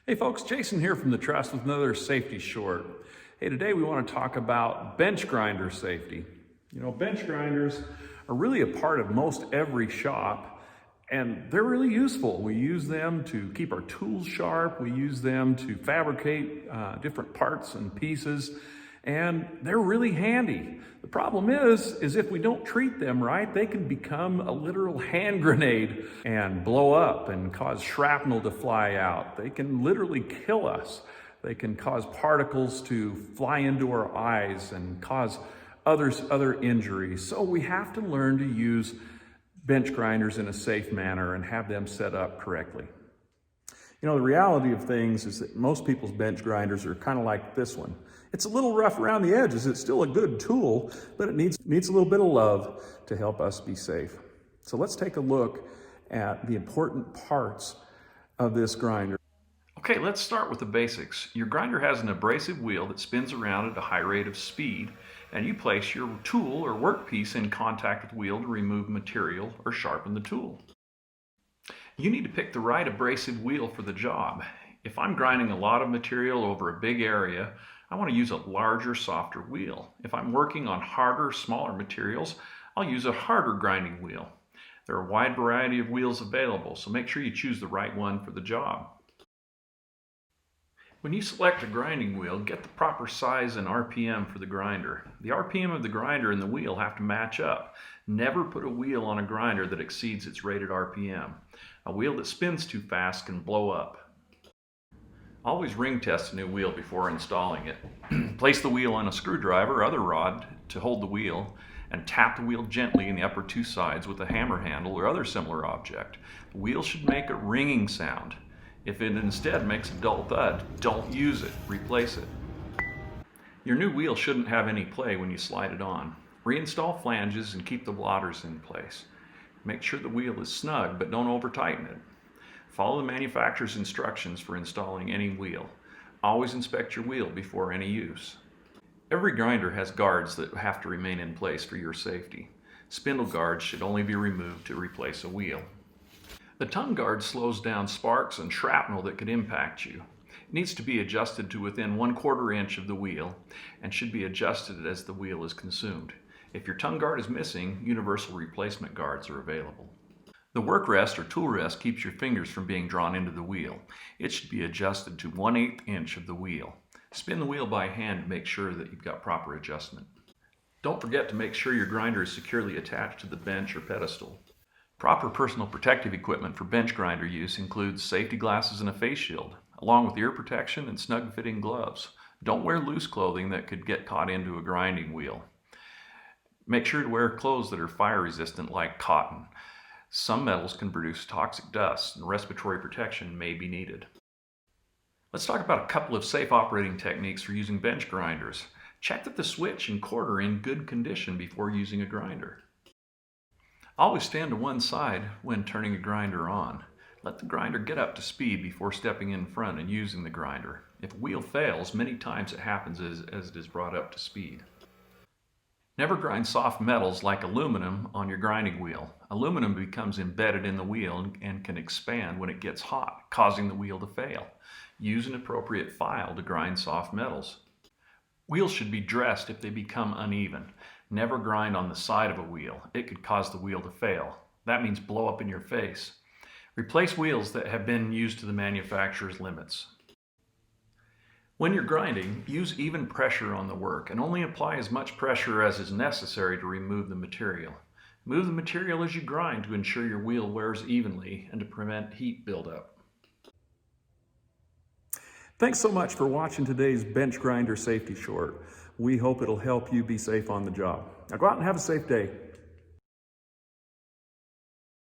Hey folks, Jason here from The Trust with another safety short. Hey, today we want to talk about bench grinder safety. You know, bench grinders are really a part of most every shop, and they're really useful. We use them to keep our tools sharp. We use them to fabricate different parts and pieces, and they're really handy. The problem is if we don't treat them right, they can become a literal hand grenade and blow up and cause shrapnel to fly out. They can literally kill us. They can cause particles to fly into our eyes and cause other injuries. So we have to learn to use bench grinders in a safe manner and have them set up correctly. You know, the reality of things is that most people's bench grinders are kind of like this one. It's a little rough around the edges. It's still a good tool, but it needs a little bit of love to help us be safe. So let's take a look at the important parts of this grinder. Okay, let's start with the basics. Your grinder has an abrasive wheel that spins around at a high rate of speed, and you place your tool or workpiece in contact with the wheel to remove material or sharpen the tool. You need to pick the right abrasive wheel for the job. If I'm grinding a lot of material over a big area, I want to use a larger, softer wheel. If I'm working on harder, smaller materials, I'll use a harder grinding wheel. There are a wide variety of wheels available, so make sure you choose the right one for the job. When you select a grinding wheel, get the proper size and RPM for the grinder. The RPM of the grinder and the wheel have to match up. Never put a wheel on a grinder that exceeds its rated RPM. A wheel that spins too fast can blow up. Always ring test a new wheel before installing it. Place the wheel on a screwdriver or other rod to hold the wheel, and tap the wheel gently in the upper two sides with a hammer handle or other similar object. The wheel should make a ringing sound. If it instead makes a dull thud, don't use it, replace it. Your new wheel shouldn't have any play when you slide it on. Reinstall flanges and keep the blotters in place. Make sure the wheel is snug, but don't over-tighten it. Follow the manufacturer's instructions for installing any wheel. Always inspect your wheel before any use. Every grinder has guards that have to remain in place for your safety. Spindle guards should only be removed to replace a wheel. The tongue guard slows down sparks and shrapnel that could impact you. It needs to be adjusted to within 1/4 inch of the wheel and should be adjusted as the wheel is consumed. If your tongue guard is missing, universal replacement guards are available. The work rest or tool rest keeps your fingers from being drawn into the wheel. It should be adjusted to 1/8 inch of the wheel. Spin the wheel by hand to make sure that you've got proper adjustment. Don't forget to make sure your grinder is securely attached to the bench or pedestal. Proper personal protective equipment for bench grinder use includes safety glasses and a face shield, along with ear protection and snug-fitting gloves. Don't wear loose clothing that could get caught into a grinding wheel. Make sure to wear clothes that are fire resistant like cotton. Some metals can produce toxic dust, and respiratory protection may be needed. Let's talk about a couple of safe operating techniques for using bench grinders. Check that the switch and cord are in good condition before using a grinder. Always stand to one side when turning a grinder on. Let the grinder get up to speed before stepping in front and using the grinder. If a wheel fails, many times it happens as it is brought up to speed. Never grind soft metals like aluminum on your grinding wheel. Aluminum becomes embedded in the wheel and can expand when it gets hot, causing the wheel to fail. Use an appropriate file to grind soft metals. Wheels should be dressed if they become uneven. Never grind on the side of a wheel. It could cause the wheel to fail. That means blow up in your face. Replace wheels that have been used to the manufacturer's limits. When you're grinding, use even pressure on the work and only apply as much pressure as is necessary to remove the material. Move the material as you grind to ensure your wheel wears evenly and to prevent heat buildup. Thanks so much for watching today's bench grinder safety short. We hope it'll help you be safe on the job. Now go out and have a safe day.